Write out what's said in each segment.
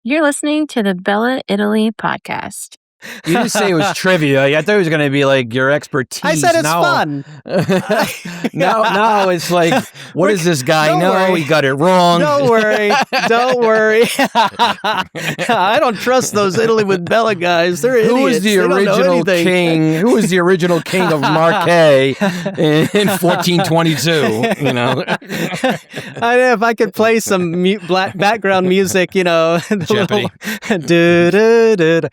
You're listening to the Bella Italy podcast. You didn't say it was trivia. I thought it was going to be like your expertise. I said it's fun. No, it's like, what does this guy know? He got it wrong. Don't worry. I don't trust those Italy with Bella guys. They're idiots. Who was the original king? Who was the original king of Marquet in 1422? You know, if I could play some background music, Jeopardy.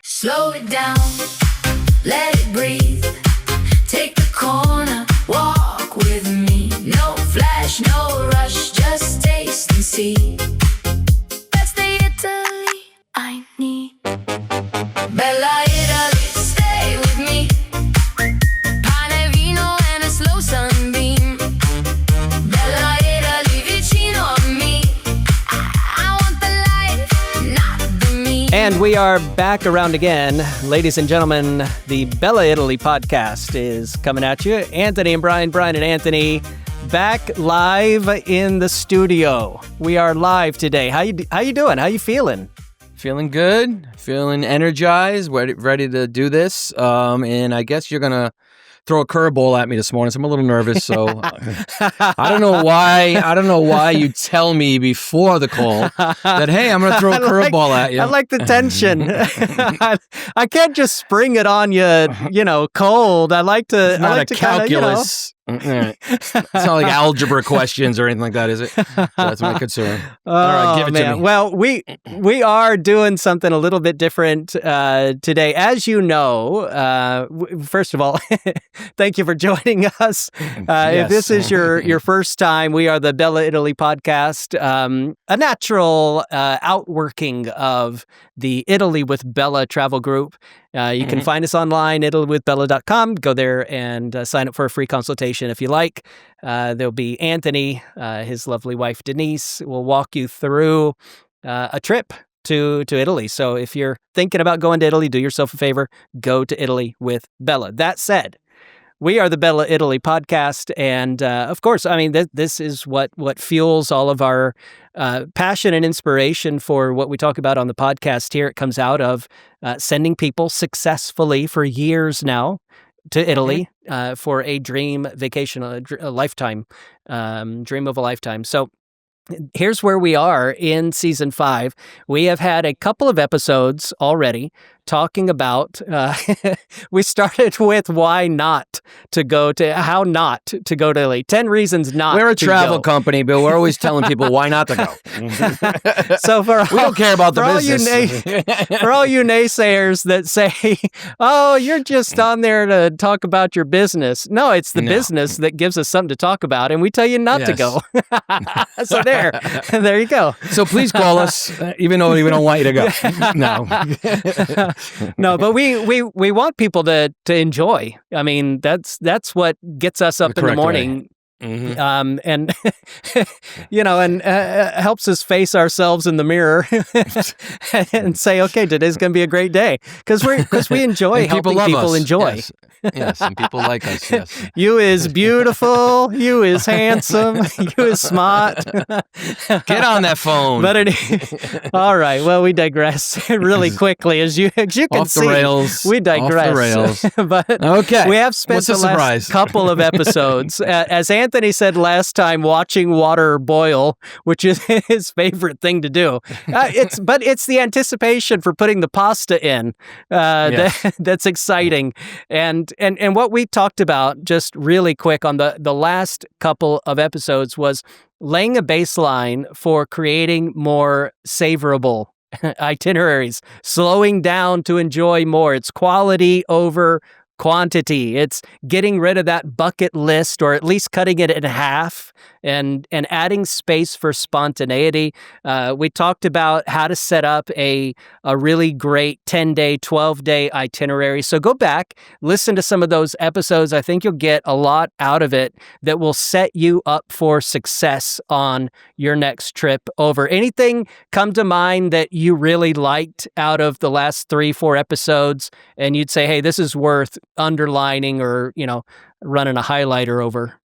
Slow it down, let it breathe. Take the corner, walk with me. No flash, no rush, just taste and see. That's the Italy I need. Bella Italy, stay with me. Pane, vino and a slow sunbeam. Bella Italy, vicino a me. I want the life, not the me. And we are back around again. Ladies and gentlemen, the Bella Italy podcast is coming at you. Anthony and Brian and Anthony, back live in the studio. We are live today. How you doing? How you feeling? Feeling good, feeling energized, ready to do this. And I guess you're going to throw a curveball at me this morning, so I'm a little nervous. So I don't know why you tell me before the call that, hey, I'm going to throw a curveball at you. I like the tension. I can't just spring it on you, cold. I like to. It's not I like a to calculus. It's not like algebra questions or anything like that, is it? So that's my concern. All right, give it to me. Well, we are doing something a little bit different today. As you know, first of all, thank you for joining us. If this is your first time, we are the Bella Italy podcast, a natural outworking of the Italy with Bella travel group. You can find us online, italywithbella.com. Go there and sign up for a free consultation if you like. There'll be Anthony, his lovely wife Denise, will walk you through a trip to Italy. So if you're thinking about going to Italy, do yourself a favor, go to Italy with Bella. That said, we are the Bella Italy podcast, and of course, I mean, this is what fuels all of our passion and inspiration for what we talk about on the podcast here. It comes out of sending people successfully for years now to Italy for a dream vacation, a lifetime, dream of a lifetime. So here's where we are in season 5. We have had a couple of episodes already talking about, we started with how not to go to Italy. 10 reasons not to go. We're a travel company, but we're always telling people why not to go. So we don't care about the business. For all you naysayers that say, oh, you're just on there to talk about your business. No, it's the business that gives us something to talk about, and we tell you not to go. So there you go. So please call us, even though we don't want you to go. No. No, but we want people to enjoy. I mean, that's what gets us up in the morning. Way. Mm-hmm. And and helps us face ourselves in the mirror and say, okay, today's going to be a great day because we enjoy helping people enjoy. Yes, and people like us. Yes, you is beautiful. You is handsome. You is smart. Get on that phone. All right. Well, we digress really quickly, as you can off see. The rails. We digress. Off the rails. But okay, we have spent the last couple of episodes, as Anthony said last time, watching water boil, which is his favorite thing to do. It's the anticipation for putting the pasta in that's exciting. And what we talked about just really quick on the last couple of episodes was laying a baseline for creating more savorable itineraries, slowing down to enjoy more. It's quality over quantity. It's getting rid of that bucket list, or at least cutting it in half and adding space for spontaneity. We talked about how to set up a really great 10-day, 12-day itinerary. So go back, listen to some of those episodes. I think you'll get a lot out of it that will set you up for success on your next trip over. Anything come to mind that you really liked out of the last 3-4 episodes and you'd say, hey, this is worth underlining or, running a highlighter over?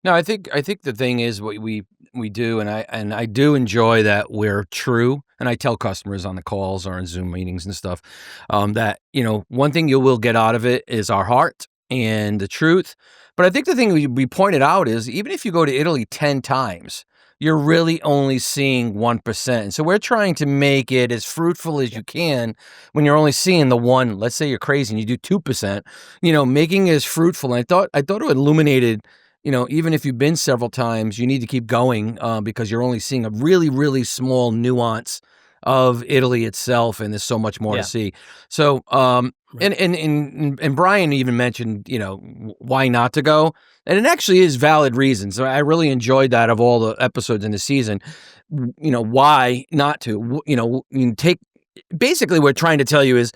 No, I think the thing is what we do, and I do enjoy that we're true. and I tell customers on the calls or in Zoom meetings and stuff, that, one thing you will get out of it is our heart and the truth. But I think the thing we pointed out is even if you go to Italy 10 times, you're really only seeing 1%. And so we're trying to make it as fruitful as you can when you're only seeing the one. Let's say you're crazy and you do 2%, making it as fruitful. And I thought it illuminated, even if you've been several times, you need to keep going because you're only seeing a really, really small nuance of Italy itself, and there's so much more to see. So, and Brian even mentioned, why not to go, and it actually is valid reasons. I really enjoyed that of all the episodes in the season. Why not to? Basically, what we're trying to tell you is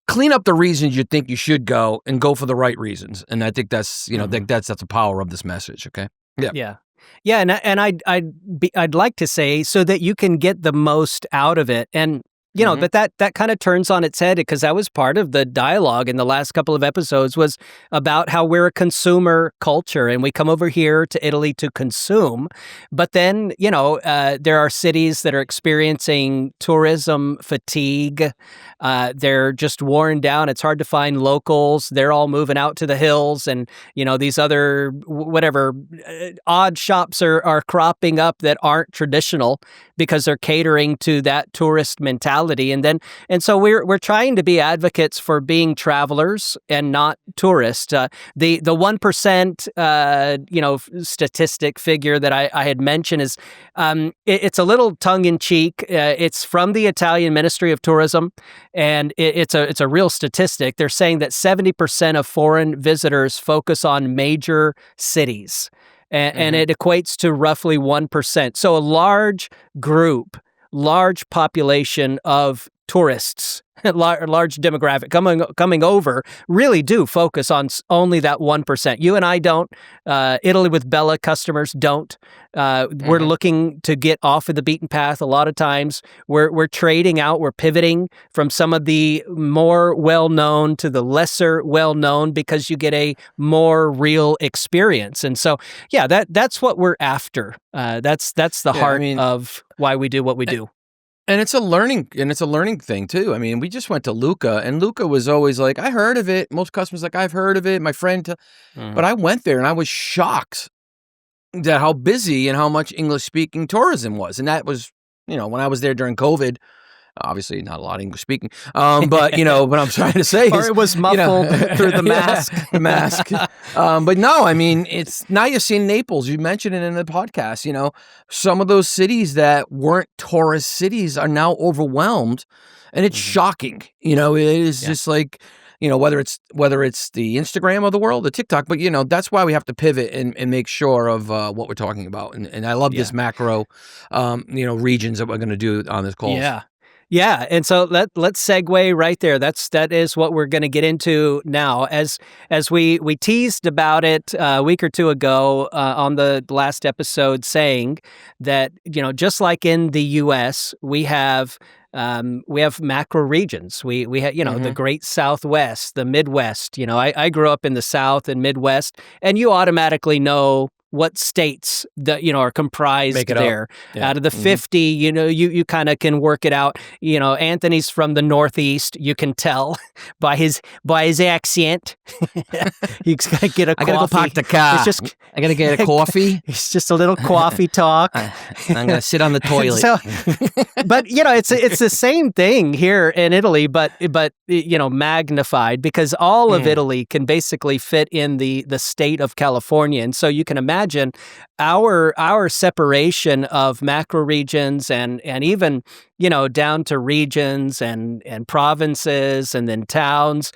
clean up the reasons you think you should go and go for the right reasons. And I think that's, that's the power of this message. Okay. Yeah. Yeah, and I'd like to say so that you can get the most out of it, and but that kind of turns on its head, because that was part of the dialogue in the last couple of episodes, was about how we're a consumer culture and we come over here to Italy to consume. But then, there are cities that are experiencing tourism fatigue. They're just worn down. It's hard to find locals. They're all moving out to the hills, and, these other odd shops are cropping up that aren't traditional because they're catering to that tourist mentality. And so we're trying to be advocates for being travelers and not tourists. The 1%, statistic figure that I had mentioned is it's a little tongue in cheek. It's from the Italian Ministry of Tourism, and it's a real statistic. They're saying that 70% of foreign visitors focus on major cities, and it equates to roughly 1%. So a large population of tourists, large demographic coming over, really do focus on only that 1%. You and I don't. Italy with Bella customers don't. We're looking to get off of the beaten path a lot of times. We're trading out. We're pivoting from some of the more well-known to the lesser well-known because you get a more real experience. And so, that's what we're after. That's the heart of why we do what we do. And it's a learning thing too. I mean, we just went to Lucca, and Lucca was always like, I heard of it. Most customers like, I've heard of it. My friend, but I went there and I was shocked at how busy and how much English speaking tourism was. And that was, when I was there during COVID. Obviously, not a lot of English speaking, but what I'm trying to say or is, it was muffled through the mask. The mask. But no, I mean, it's now you're seeing Naples. You mentioned it in the podcast. Some of those cities that weren't tourist cities are now overwhelmed, and it's shocking. It is just like, whether it's the Instagram of the world, the TikTok, but that's why we have to pivot and make sure of what we're talking about. And I love this macro, regions that we're going to do on this call. Yeah, and so let's segue right there. That is what we're going to get into now. As we teased about it a week or two ago on the last episode, saying that just like in the U.S. we have macro regions. We have the Great Southwest, the Midwest. I grew up in the South and Midwest, and you automatically know what states that are comprised there. Out of the 50, you kind of can work it out. Anthony's from the Northeast. You can tell by his accent. He's got to get a coffee. I gotta go park the car. I gotta get a coffee. It's just a little coffee talk. I'm gonna sit on the toilet. But it's the same thing here in Italy, but magnified, because all of Italy can basically fit in the state of California, and so you can imagine our separation of macro regions and even down to regions and provinces and then towns.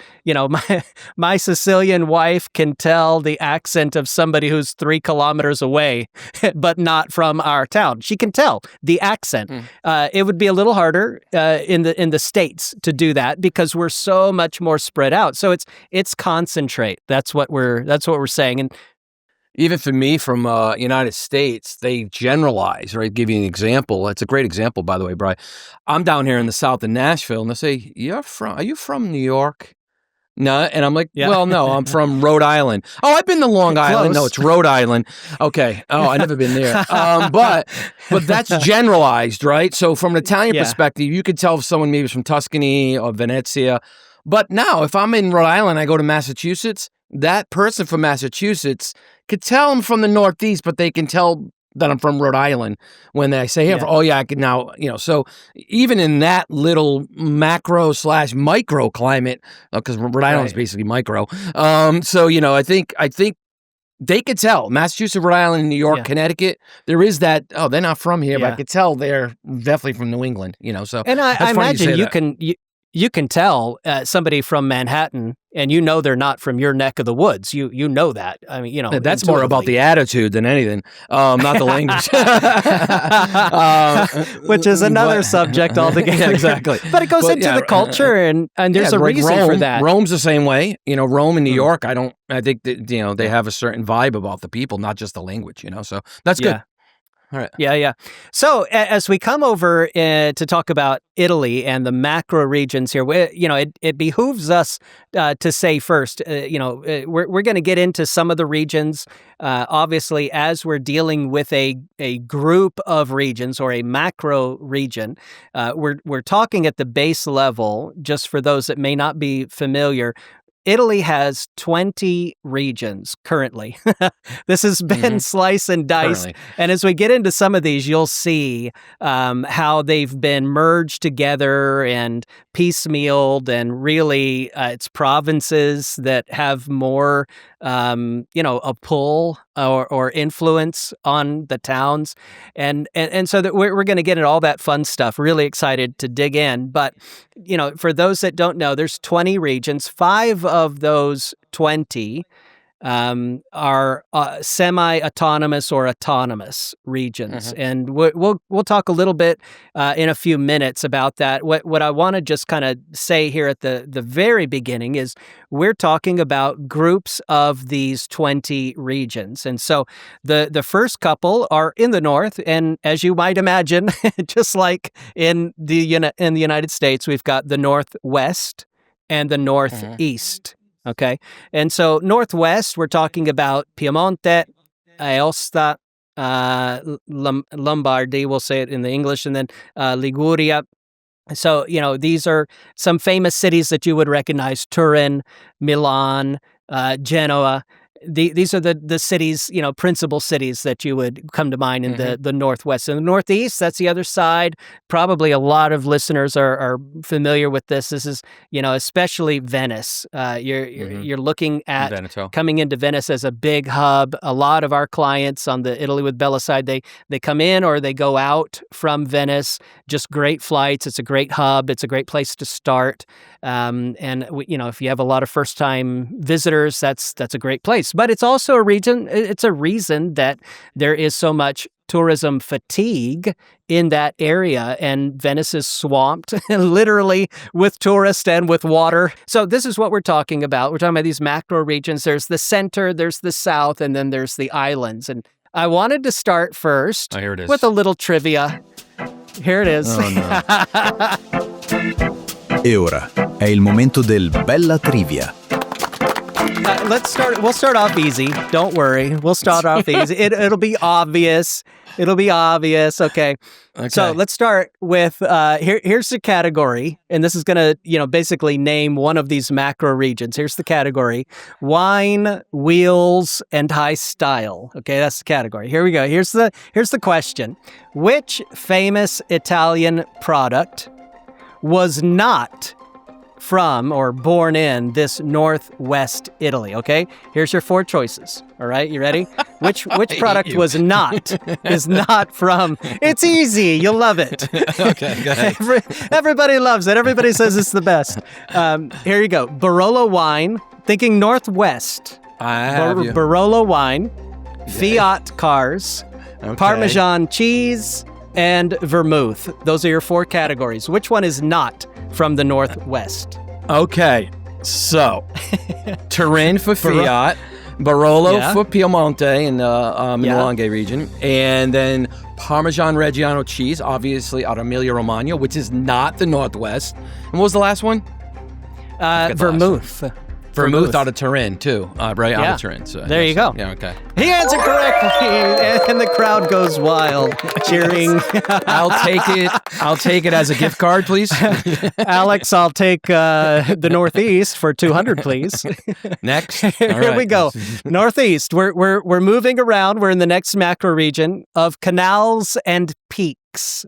My Sicilian wife can tell the accent of somebody who's 3 kilometers away, but not from our town. She can tell the accent. It would be a little harder in the States to do that because we're so much more spread out. So it's concentrate. That's what we're saying. And even for me from United States, they generalize, right? Give you an example. It's a great example, by the way, Brian. I'm down here in the south of Nashville, and they say, are you from New York? No, and I'm like, Yeah. well, no, I'm from Rhode Island. Oh, I've been to Long Island. No, Close. it's Rhode Island. Okay. Oh, I've never been there. But that's generalized, right? So from an Italian Yeah. perspective, you could tell if someone maybe is from Tuscany or Venezia. But now, if I'm in Rhode Island, I go to Massachusetts, that person from Massachusetts could tell I'm from the Northeast, but they can tell that I'm from Rhode Island when they say, hey, Yeah. oh yeah, I can now, so even in that little macro / micro climate, because Rhode Island is Right. basically micro. So, I think they could tell Massachusetts, Rhode Island, New York, Yeah. Connecticut, there is that, oh, they're not from here, but Yeah. I could tell they're definitely from New England, so. And I that's funny imagine say you that. you can tell somebody from Manhattan, and they're not from your neck of the woods. You know that. I mean, That's more about the attitude than anything, not the language. which is another but- subject altogether. Yeah, exactly. But it goes But, into yeah, the culture, and there's Yeah, a like reason for Rome. that. Rome's the same way. Rome and New Mm. York, I think that, they have a certain vibe about the people, not just the language, so that's good. Yeah. All right. Yeah. So as we come over to talk about Italy and the macro regions here, it behooves us to say first, we're going to get into some of the regions, obviously, as we're dealing with a group of regions or a macro region. We're talking at the base level, just for those that may not be familiar. Italy has 20 regions currently. This has been slice and dice. Currently. And as we get into some of these, you'll see how they've been merged together and piecemealed, and really it's provinces that have more, a pull or influence on the towns. And so that we're going to get into all that fun stuff. Really excited to dig in. But, for those that don't know, there's 20 regions. 5 of those 20 are semi-autonomous or autonomous regions, and we'll talk a little bit in a few minutes about that. What I want to just kind of say here at the very beginning is we're talking about groups of these 20 regions, and so the first couple are in the north, and as you might imagine, just like in the United States, we've got the northwest and the northeast. Okay. And so Northwest, we're talking about Piemonte, Aosta, Lombardy, we'll say it in the English, and then Liguria. So, these are some famous cities that you would recognize: Turin, Milan, Genoa. These are the cities, principal cities that you would come to mind in the Northwest. And the Northeast, that's the other side. Probably a lot of listeners are familiar with this. This is, especially Venice. You're looking at Veneto. coming into Venice as a big hub. A lot of our clients on the Italy with Bella side, they come in or they go out from Venice. Just great flights. It's a great hub. It's a great place to start. And if you have a lot of first-time visitors, that's a great place. But it's also a region. It's a reason that there is so much tourism fatigue in that area, and Venice is swamped literally with tourists and with water. So this is what we're talking about. We're talking about these macro regions. There's the center, there's the south, and then there's the islands. And I wanted to start first Here it is. with a little trivia. Here it is. Oh, no. E ora è il momento del Bella Trivia. We'll start off easy. Don't worry. We'll start off easy. It'll be obvious. Okay. So let's start with, here's the category. And this is going to, basically name one of these macro regions. Here's the category: wine, wheels, and high style. Okay, that's the category. Here we go. Here's the question: which famous Italian product was not from or born in this northwest Italy? Okay, here's your 4 choices. All right, you ready? Which product is not from? It's easy. You'll love it. Okay, go ahead. Everybody loves it. Everybody says it's the best. Here you go. Barolo wine. Thinking northwest. I have you. Barolo wine. Fiat cars. Okay. Parmesan cheese. And vermouth. Those are your 4 categories. Which one is not from the Northwest? Okay, so Turin for Fiat, Barolo for Piemonte in the Milan region, and then Parmesan Reggiano cheese, obviously out of Emilia-Romagna, which is not the Northwest. And what was the last one? Vermouth. Vermouth out of Turin, too. Right, out Yeah. of Turin. So There you go. Yeah, okay. He answered correctly, and the crowd goes wild, cheering. I'll take it as a gift card, please. Alex, I'll take the Northeast for 200, please. Next. Here we go. Northeast. We're moving around. We're in the next macro region of canals and peaks,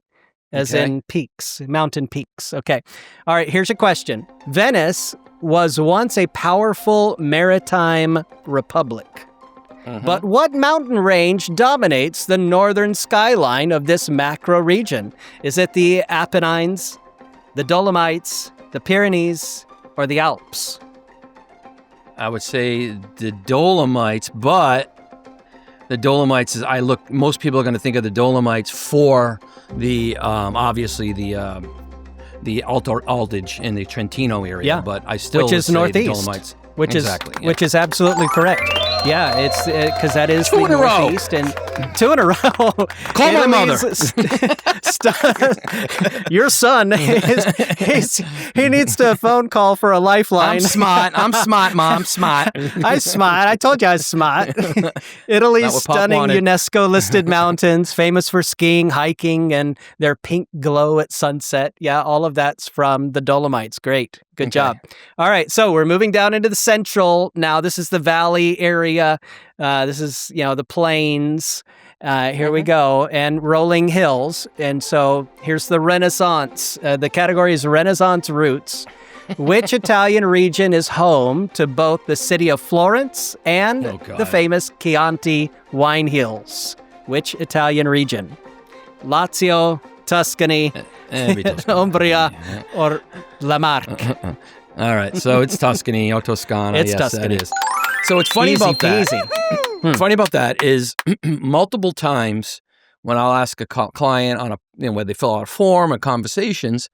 as in peaks, mountain peaks. Okay. All right. Here's a question. Venice was once a powerful maritime republic. But what mountain range dominates the northern skyline of this macro region? Is it the Apennines, the Dolomites, the Pyrenees, or the Alps? I would say the Dolomites, but the Dolomites most people are going to think of the Dolomites for the, obviously the Alto Adige in the Trentino area, but I still which is would say northeast, the Dolomites. which Exactly, is absolutely correct. Yeah, it's because that is Two the in a row. northeast, and 2 in a row. Call my mother. Your son, he needs a phone call for a lifeline. I'm smart, Mom. Smart. I'm smart. I told you I was smart. Italy's Not what Pop stunning wanted. UNESCO-listed mountains, famous for skiing, hiking, and their pink glow at sunset. Yeah, all of that's from the Dolomites. Great. Good job. All right, so we're moving down into the central now. This is the valley area. This is, the plains. Here we go. And rolling hills. And so here's the Renaissance. The category is Renaissance roots. Which Italian region is home to both the city of Florence and the famous Chianti wine hills? Which Italian region? Lazio, Tuscany, Umbria, or La Marche? All right, so it's Tuscany or Toscana. It's yes, Tuscany. that is. So it's funny Easy about that. peasy. Funny about that is multiple times when I'll ask a client on where they fill out a form or conversations,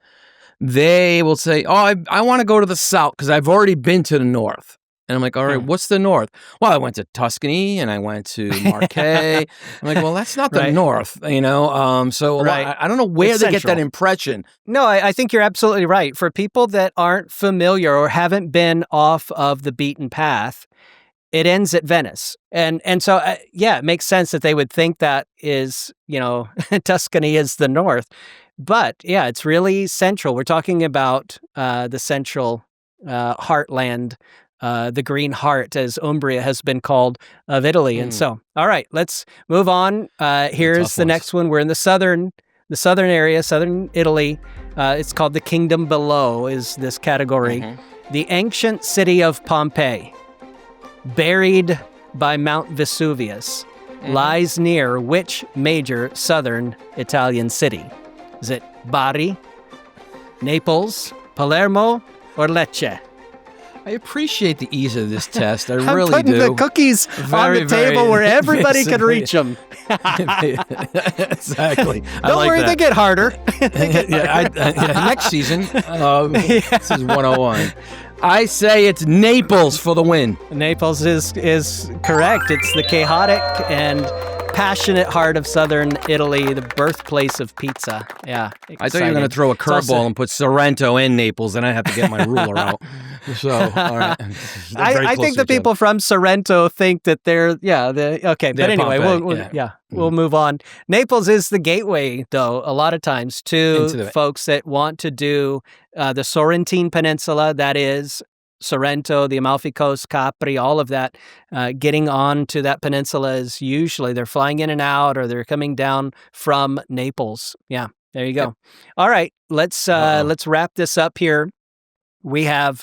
they will say, "Oh, I want to go to the south because I've already been to the north." And I'm like, "All right, what's the north?" "Well, I went to Tuscany and I went to Marquette." I'm like, "Well, that's not the north, So I don't know where It's they get that central. impression. No, I think you're absolutely right. For people that aren't familiar or haven't been off of the beaten path, it ends at Venice. And so, it makes sense that they would think that is, Tuscany is the north. But yeah, it's really central. We're talking about the central heartland, the green heart, as Umbria has been called, of Italy. And so, all right, let's move on. Here's the next one. We're in the southern area, southern Italy. It's called the Kingdom Below is this category. The ancient city of Pompeii, buried by Mount Vesuvius, lies near which major southern Italian city? Is it Bari, Naples, Palermo, or Lecce? I appreciate the ease of this test. I I'm really putting do. the cookies on the table where everybody can reach them. Exactly. Don't worry, they get harder. Next season, this is 101. I say it's Naples for the win. Naples is correct. It's the chaotic and passionate heart of southern Italy, the birthplace of pizza. Yeah, I thought you were going to throw a curveball and put Sorrento in Naples, and I have to get my ruler out. So, all right. I think the people from Sorrento think that they're okay. But anyway, Pompeii, we'll move on. Naples is the gateway, though, a lot of times to folks that want to do the Sorrentine Peninsula. That is Sorrento, the Amalfi Coast, Capri, all of that. Getting on to that peninsula is usually they're flying in and out, or they're coming down from Naples. Yeah, there you go. Yep. All right, let's wrap this up here. We have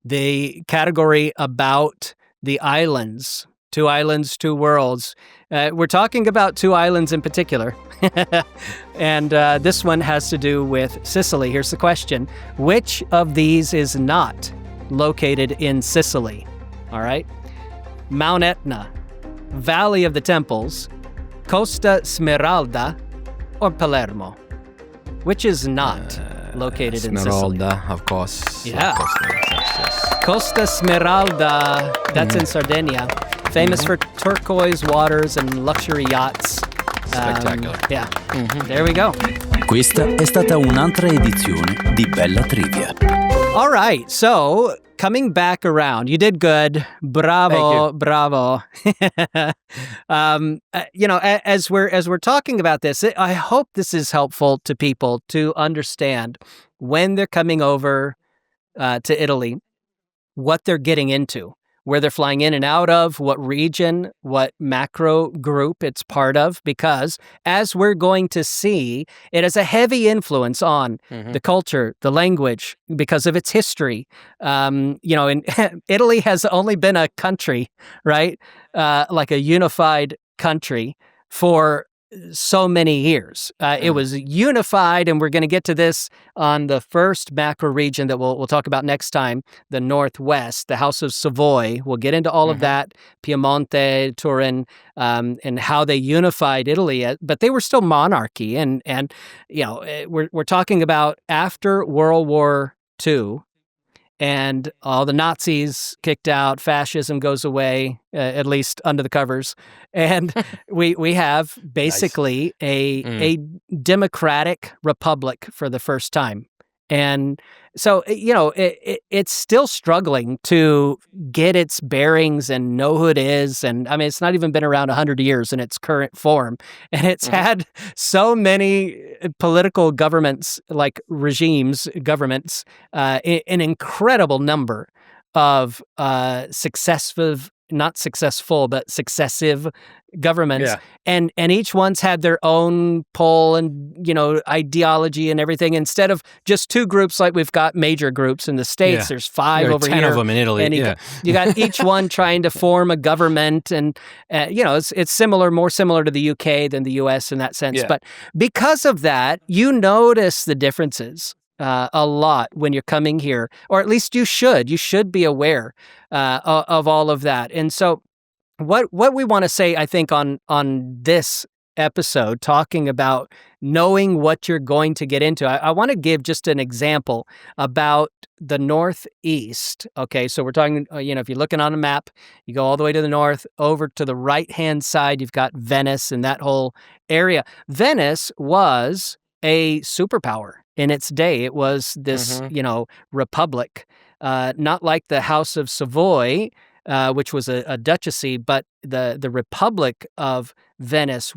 the category about the islands. 2 islands, 2 worlds. We're talking about 2 islands in particular. And this one has to do with Sicily. Here's the question. Which of these is not located in Sicily? All right. Mount Etna, Valley of the Temples, Costa Smeralda, or Palermo? Which is not located in Sicily? Smeralda, of course. Yeah. Of course. Costa Smeralda, that's in Sardinia. Famous for turquoise waters and luxury yachts. Spectacular. There we go. Questa è stata un'altra edizione di Bella Trivia. All right, so coming back around. You did good. Bravo, bravo. As we're talking about this, I hope this is helpful to people to understand when they're coming over to Italy, what they're getting into, where they're flying in and out of, what region, what macro group it's part of, because as we're going to see, it has a heavy influence on the culture, the language, because of its history. And Italy has only been a country, right? Like a unified country for so many years. It was unified, and we're going to get to this on the first macro region that we'll talk about next time, the Northwest, the House of Savoy. We'll get into all of that, Piemonte, Turin, and how they unified Italy, but they were still monarchy. And we're talking about after World War II, and all the Nazis kicked out, fascism goes away, at least under the covers, and we have basically a democratic republic for the first time. And so, it's still struggling to get its bearings and know who it is. And I mean, it's not even been around 100 years in its current form. And it's had so many political governments, like governments, an incredible number of successive governments, and each one's had their own pole and ideology and everything. Instead of just two groups like we've got major groups in the States, there's 5 there are over 10 here. of them in Italy. And you got each one trying to form a government, and it's more similar to the UK than the US in that sense. Yeah. But because of that, you notice the differences a lot when you're coming here, or at least you should be aware of all of that. And so what we want to say, I think, on this episode, talking about knowing what you're going to get into, I want to give just an example about the Northeast. Okay, so we're talking, if you're looking on a map, you go all the way to the north, over to the right-hand side, you've got Venice and that whole area. Venice was a superpower in its day. It was this, republic, not like the House of Savoy, which was a duchy, but the Republic of Venice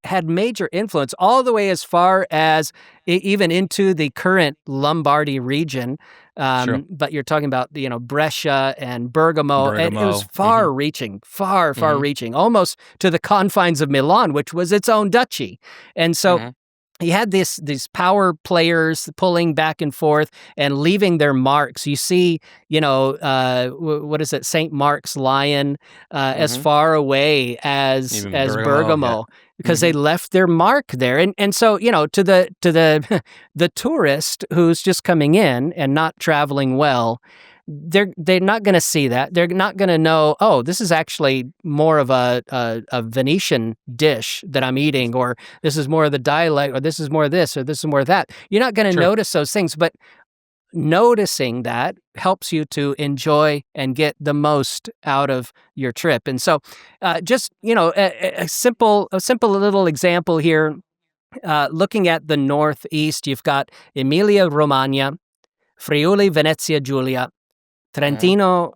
had major influence all the way as far as even into the current Lombardy region. But you're talking about Brescia and Bergamo. And it was far-reaching, far-reaching, almost to the confines of Milan, which was its own duchy. And so you had these power players pulling back and forth and leaving their marks. You see, what is it, St. Mark's Lion, as far away as Bergamo, because they left their mark there. And so, to the the tourist who's just coming in and not traveling well, they're not going to see that. They're not going to know, oh, this is actually more of a Venetian dish that I'm eating, or this is more of the dialect, or this is more of this, or this is more of that. You're not going to notice those things, but noticing that helps you to enjoy and get the most out of your trip. And so just, a simple little example here, looking at the Northeast, you've got Emilia-Romagna, Friuli, Venezia Giulia, Trentino,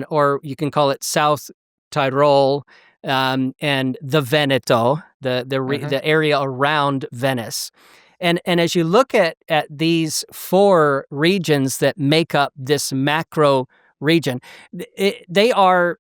or you can call it South Tyrol, and the Veneto, the area around Venice. And as you look at these 4 regions that make up this macro region, they're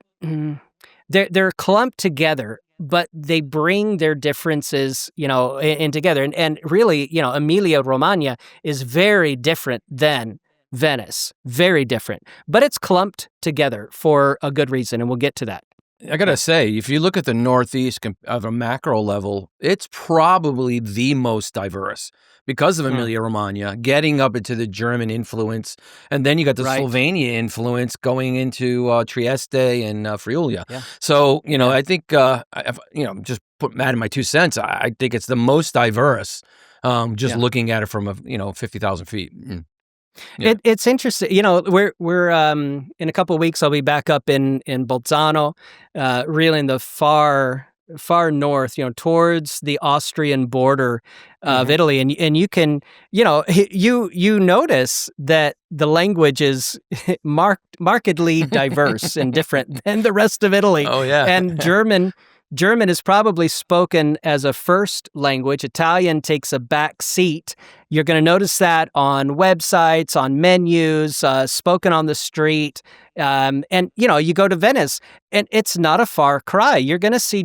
clumped together, but they bring their differences, in together. And really, Emilia-Romagna is very different than Venice, very different, but it's clumped together for a good reason, and we'll get to that. I gotta say, if you look at the Northeast of a macro level, it's probably the most diverse because of Emilia-Romagna, getting up into the German influence, and then you got the Slovenia influence going into Trieste and Friuli. Yeah. So, I think, just put Matt in my 2 cents, I think it's the most diverse, looking at it from 50,000 feet. Yeah. It's interesting. We're in a couple of weeks, I'll be back up in Bolzano, really in the far far north, towards the Austrian border of Italy, and you can, you notice that the language is markedly diverse and different than the rest of Italy. Oh, yeah. And German is probably spoken as a first language. Italian takes a back seat. You're going to notice that on websites, on menus, spoken on the street. And, you go to Venice, and it's not a far cry. You're going to see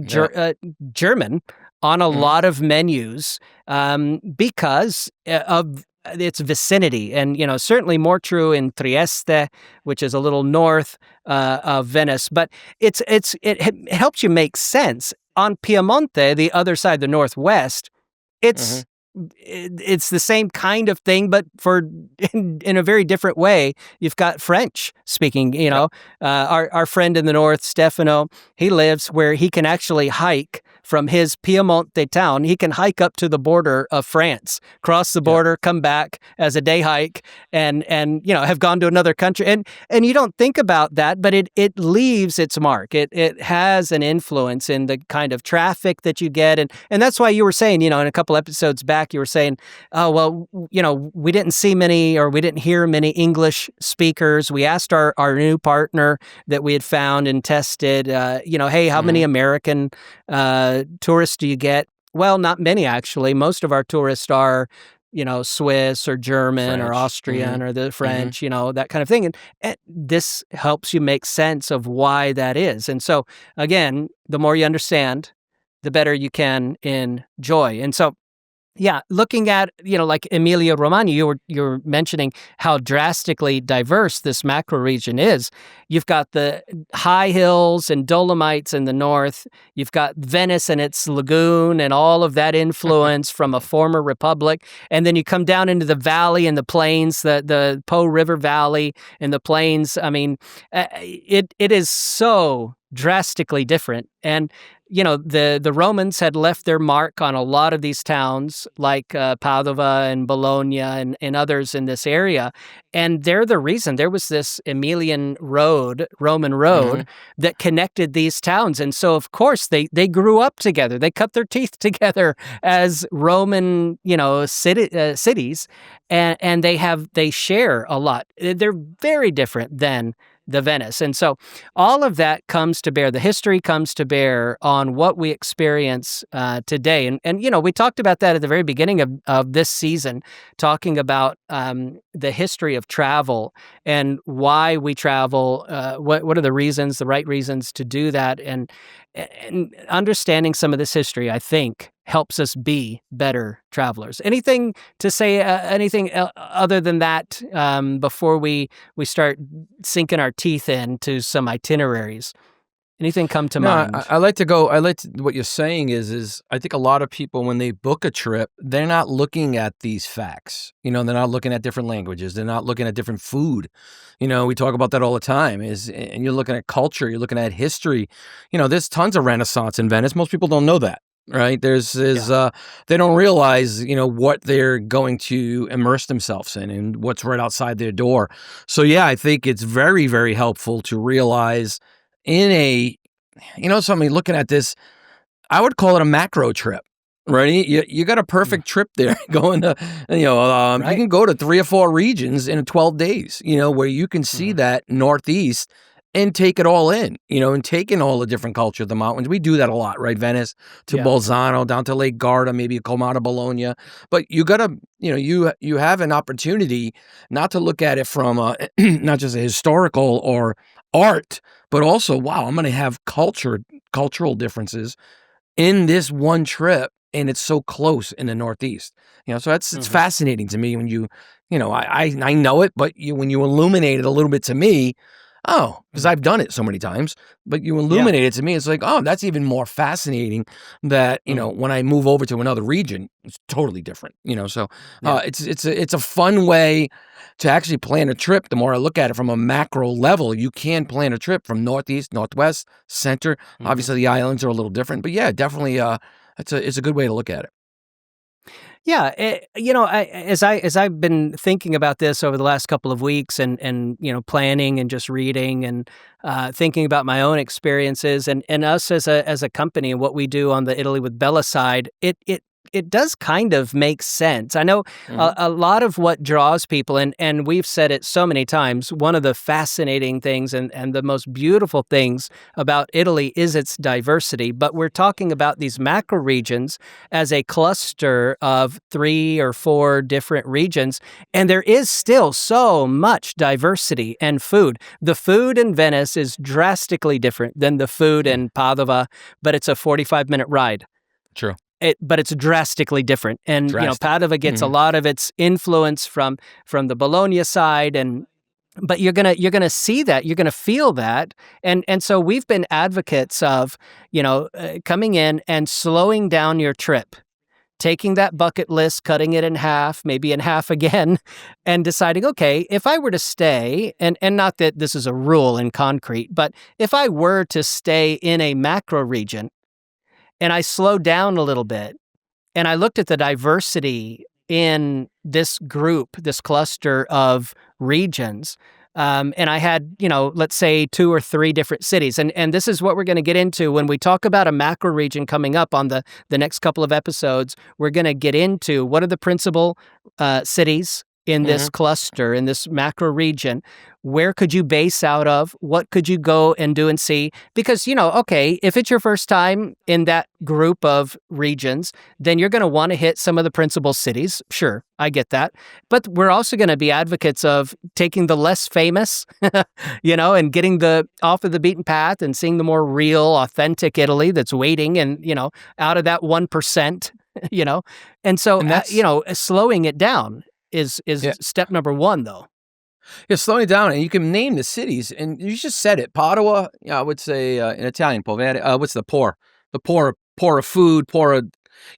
German on a lot of menus because of its vicinity. And, certainly more true in Trieste, which is a little north of Venice. But it helps you make sense. On Piemonte, the other side, the northwest, it's the same kind of thing, but in a very different way. You've got French speaking, our friend in the north, Stefano, he lives where he can actually hike from his Piemonte town. He can hike up to the border of France, cross the border, come back as a day hike, and have gone to another country. And you don't think about that, but it leaves its mark. It has an influence in the kind of traffic that you get, and that's why you were saying, in a couple episodes back, you were saying, oh well, we didn't see many, or we didn't hear many English speakers. We asked our new partner that we had found and tested, hey, how many American tourists do you get? Well, not many, actually. Most of our tourists are, Swiss or German French. or Austrian or the French, that kind of thing. And this helps you make sense of why that is. And so, again, the more you understand, the better you can enjoy. And so, yeah, looking at, like Emilia-Romagna, you were mentioning how drastically diverse this macro region is. You've got the high hills and Dolomites in the north. You've got Venice and its lagoon and all of that influence from a former republic. And then you come down into the valley and the plains, the Po River Valley and the plains. I mean, it is so drastically different. And the Romans had left their mark on a lot of these towns, like Padova and Bologna and others in this area. And they're the reason. There was this Roman road, that connected these towns. And so, of course, they grew up together. They cut their teeth together as Roman, cities. And they share a lot. They're very different than the Venice. And so all of that comes to bear. The history comes to bear on what we experience today. And we talked about that at the very beginning of this season, talking about the history of travel and why we travel, what are the reasons, the right reasons to do that. And understanding some of this history, I think, helps us be better travelers. Anything to say, anything other than that before we start sinking our teeth into some itineraries? Anything come to mind? I like what you're saying is I think a lot of people, when they book a trip, they're not looking at these facts. They're not looking at different languages. They're not looking at different food. We talk about that all the time, and you're looking at culture, you're looking at history. There's tons of Renaissance in Venice. Most people don't know that. Right. They don't realize, what they're going to immerse themselves in and what's right outside their door. So, yeah, I think it's very, very helpful to realize something looking at this, I would call it a macro trip. Right. You got a perfect trip there going to, you can go to 3 or 4 regions in 12 days, where you can see that Northeast and take it all in, and take in all the different culture of the mountains. We do that a lot, right? Venice to Bolzano, down to Lake Garda, maybe come out of Bologna. But you got to, you have an opportunity not to look at it from not just a historical or art, but also, wow, I'm going to have cultural differences in this one trip, and it's so close in the Northeast. So it's fascinating to me when I know it, but when you illuminate it a little bit to me. Oh, because I've done it so many times, but you illuminate it to me. It's like, oh, that's even more fascinating that, when I move over to another region, it's totally different, so it's a fun way to actually plan a trip. The more I look at it from a macro level, you can plan a trip from Northeast, Northwest, Center. Obviously the islands are a little different, but yeah, definitely it's a good way to look at it. Yeah, as I've been thinking about this over the last couple of weeks, and planning and just reading and thinking about my own experiences and us as a company and what we do on the Italy with Bella side, it does kind of make sense. I know a lot of what draws people, and we've said it so many times, one of the fascinating things and the most beautiful things about Italy is its diversity. But we're talking about these macro regions as a cluster of 3 or 4 different regions, and there is still so much diversity and food. The food in Venice is drastically different than the food in Padova, but it's a 45-minute ride. True. But it's drastically different, and Padova gets a lot of its influence from the Bologna side, but you're gonna see that, you're gonna feel that, and so we've been advocates of coming in and slowing down your trip, taking that bucket list, cutting it in half, maybe in half again, and deciding, okay, if I were to stay, and not that this is a rule in concrete, but if I were to stay in a macro region, and I slowed down a little bit, and I looked at the diversity in this group, this cluster of regions, and I had, let's say 2 or 3 different cities. And this is what we're going to get into when we talk about a macro region coming up on the next couple of episodes. We're going to get into what are the principal cities in this cluster, in this macro region. Where could you base out of? What could you go and do and see? Because, okay, if it's your first time in that group of regions, then you're going to want to hit some of the principal cities. Sure, I get that. But we're also going to be advocates of taking the less famous, and getting off of the beaten path and seeing the more real, authentic Italy that's waiting and, out of that 1%, And so, slowing it down is step number 1, though. Yeah, slowing it down, and you can name the cities, and you just said it. Padua, I would say in Italian, povere. What's the poor? The poor of food, poor of,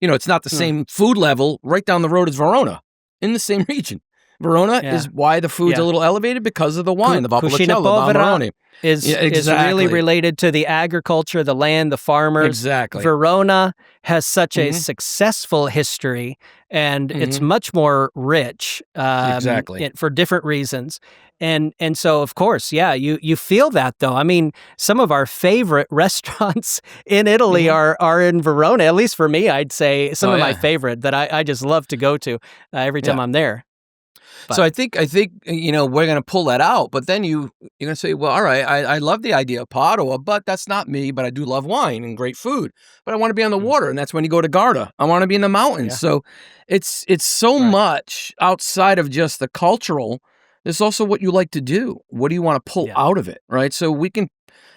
it's not the same food level. Right down the road is Verona, in the same region. Verona is why the food's a little elevated because of the wine, the Valpolicella, Bamaroni. Is really related to the agriculture, the land, the farmers. Exactly. Verona has such a successful history, and it's much more rich for different reasons. And so, of course, you feel that, though. I mean, some of our favorite restaurants in Italy are in Verona. At least for me, I'd say some of my favorite that I just love to go to every time I'm there. But. So I think we're going to pull that out, but then you're going to say, well, all right, I love the idea of Padua, but that's not me. But I do love wine and great food. But I want to be on the water, and that's when you go to Garda. I want to be in the mountains. Yeah. So it's so much outside of just the cultural. There's also what you like to do. What do you want to pull out of it, right? So we can.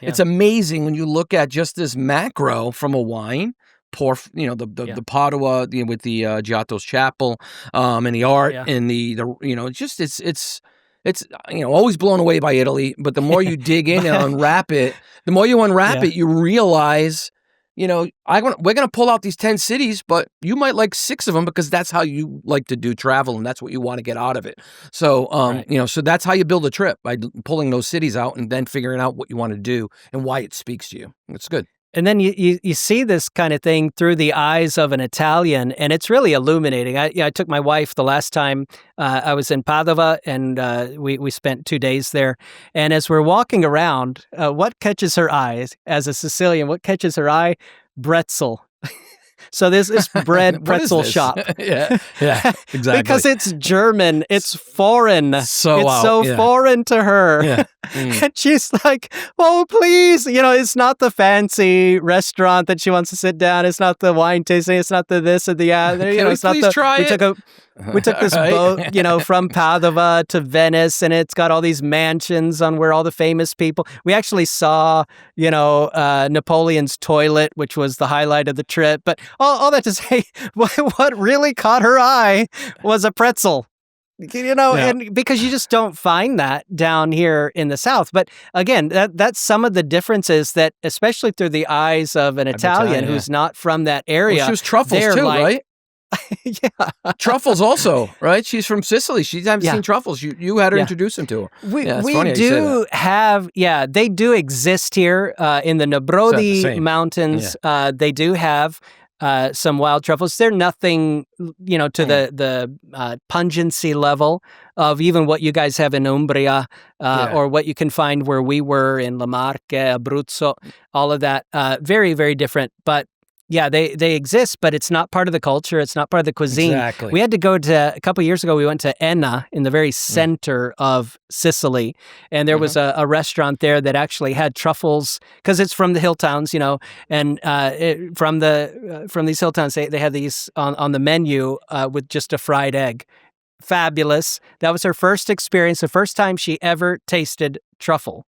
Yeah. It's amazing when you look at just this macro from a wine. The Padua with the Giotto's Chapel and the art and the it's always blown away by Italy. But the more you dig in and unwrap it, you realize we're gonna pull out these 10 cities, but you might like 6 of them because that's how you like to do travel and that's what you want to get out of it. So so that's how you build a trip, by pulling those cities out and then figuring out what you want to do and why it speaks to you. It's good. And then you see this kind of thing through the eyes of an Italian, and it's really illuminating. I took my wife the last time I was in Padova, and we spent 2 days there. And as we're walking around, what catches her eye as a Sicilian? What catches her eye? Bretzel. So there's this pretzel shop. yeah, exactly. Because it's German, it's foreign. It's so yeah. foreign to her. Yeah. And she's like, oh, please. It's not the fancy restaurant that she wants to sit down. It's not the wine tasting. It's not the this or the other. It's not the. Try it? We took this boat, from Padova to Venice, and it's got all these mansions on where all the famous people. We actually saw, Napoleon's toilet, which was the highlight of the trip. But all that to say, what really caught her eye was a pretzel. And because you just don't find that down here in the South. But again, that's some of the differences that, especially through the eyes of an Italian who's not from that area. Well, she was truffles too, right? Yeah. Truffles also, right? She's from Sicily. She hasn't seen truffles. You had her introduce them to her. We do have, they do exist here in the Nebrodi Mountains. Yeah. They do have some wild truffles. They're nothing, to the pungency level of even what you guys have in Umbria or what you can find where we were in La Marche, Abruzzo, all of that. Very, very different. But yeah, they exist, but it's not part of the culture. It's not part of the cuisine. Exactly. We had to go a couple of years ago, we went to Enna in the very center of Sicily. And there was a restaurant there that actually had truffles because it's from the hill towns, and from these hill towns, they had these on the menu with just a fried egg. Fabulous. That was her first experience, the first time she ever tasted truffle.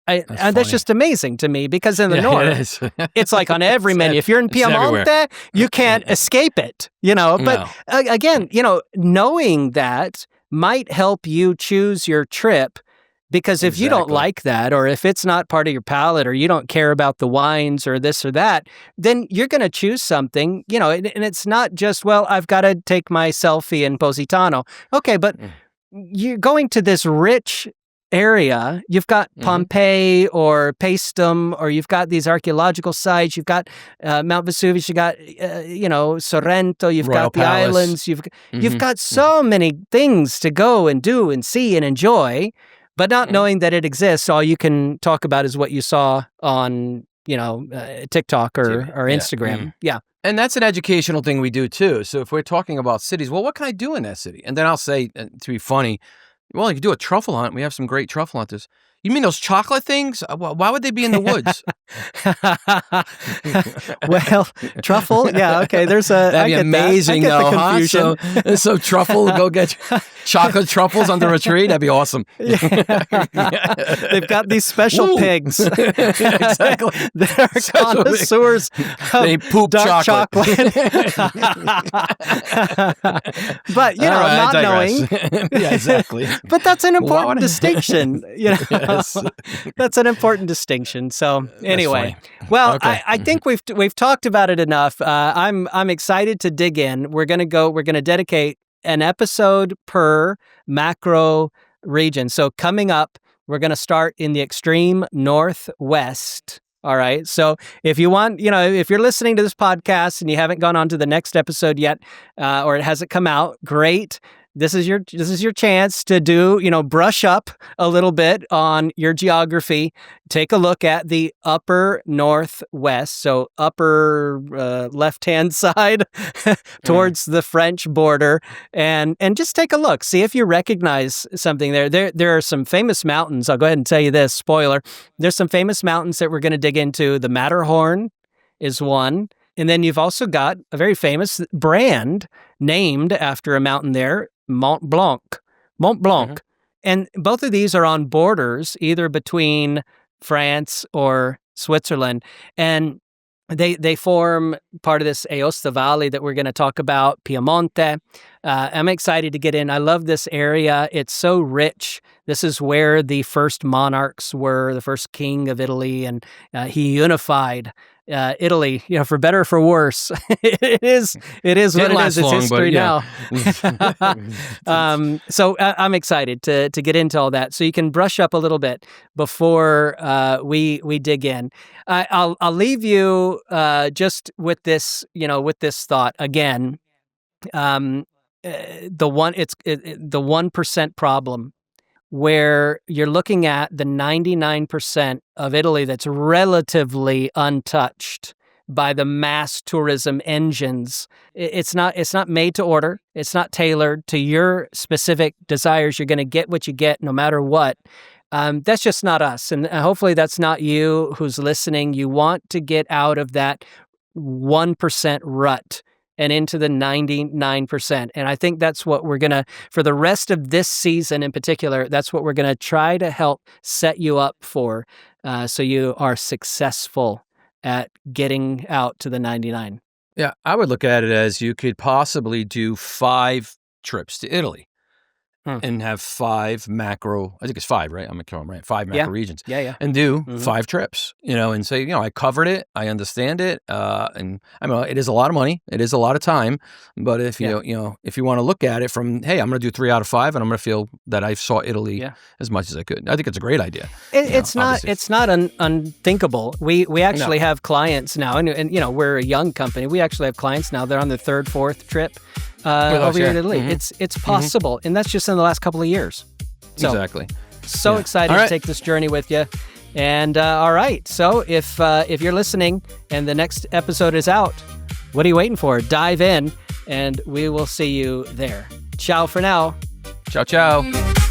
That's just amazing to me because in the north, it's like on every menu. If you're in Piemonte, you can't escape it, But again, knowing that might help you choose your trip because if you don't like that or if it's not part of your palate or you don't care about the wines or this or that, then you're going to choose something, and it's not just, well, I've got to take my selfie in Positano. Okay, but you're going to this rich area, you've got Pompeii or Paestum, or you've got these archaeological sites, you've got Mount Vesuvius, you've got, Sorrento, you've Royal got the Palace. islands, you've got so many things to go and do and see and enjoy, but not knowing that it exists, all you can talk about is what you saw on, TikTok or Instagram. Yeah. And that's an educational thing we do too. So if we're talking about cities, well, what can I do in that city? And then I'll say, to be funny, well, you can do a truffle hunt. We have some great truffle hunters. You mean those chocolate things? Why would they be in the woods? Well, truffle, yeah, okay. That'd be amazing, though, huh? So truffle, go get chocolate truffles under a tree. That'd be awesome. They've got these special pigs. Exactly. They're connoisseurs. They poop dark chocolate. But not knowing. Yeah, exactly. But that's an important distinction. That's an important distinction. So anyway, well, okay. I think we've talked about it enough. I'm excited to dig in. We're gonna dedicate an episode per macro region. So coming up, we're gonna start in the extreme northwest. All right. So if you want, if you're listening to this podcast and you haven't gone on to the next episode yet, or it hasn't come out, great. This is your chance to do, brush up a little bit on your geography. Take a look at the upper northwest, so upper left-hand side towards the French border, and just take a look. See if you recognize something there. There are some famous mountains. I'll go ahead and tell you this, spoiler. There's some famous mountains that we're going to dig into. The Matterhorn is one. And then you've also got a very famous brand named after a mountain there, Mont Blanc. And both of these are on borders, either between France or Switzerland. And they form part of this Aosta Valley that we're going to talk about, Piemonte. I'm excited to get in. I love this area. It's so rich. This is where the first monarchs were, the first king of Italy, and he unified Italy, for better or for worse. It is what it is. It's history now. So I'm excited to get into all that. So you can brush up a little bit before we dig in. I'll leave you just with this, with this thought again. The 1% problem, where you're looking at the 99% of Italy that's relatively untouched by the mass tourism engines. It's not made to order. It's not tailored to your specific desires. You're going to get what you get no matter what. That's just not us. And hopefully that's not you who's listening. You want to get out of that 1% rut and into the 99%. And I think that's what we're going to, for the rest of this season in particular, that's what we're going to try to help set you up for, so you are successful at getting out to the 99. Yeah, I would look at it as you could possibly do 5 trips to Italy. and have 5 macro, I think it's 5, right? I'm going to count them right. 5 macro regions. Yeah. And do 5 trips, and say, I covered it. I understand it. And I mean, it is a lot of money. It is a lot of time. But if if you want to look at it from, hey, I'm going to do 3 out of 5 and I'm going to feel that I saw Italy as much as I could. I think it's a great idea. It's not unthinkable. We actually have clients now, and we're a young company. We actually have clients now. They're on their 3rd, 4th trip over here in Italy. It's possible, and that's just in the last couple of years. So, exactly. So excited to take this journey with you. And all right, so if you're listening and the next episode is out, what are you waiting for? Dive in, and we will see you there. Ciao for now. Ciao, ciao.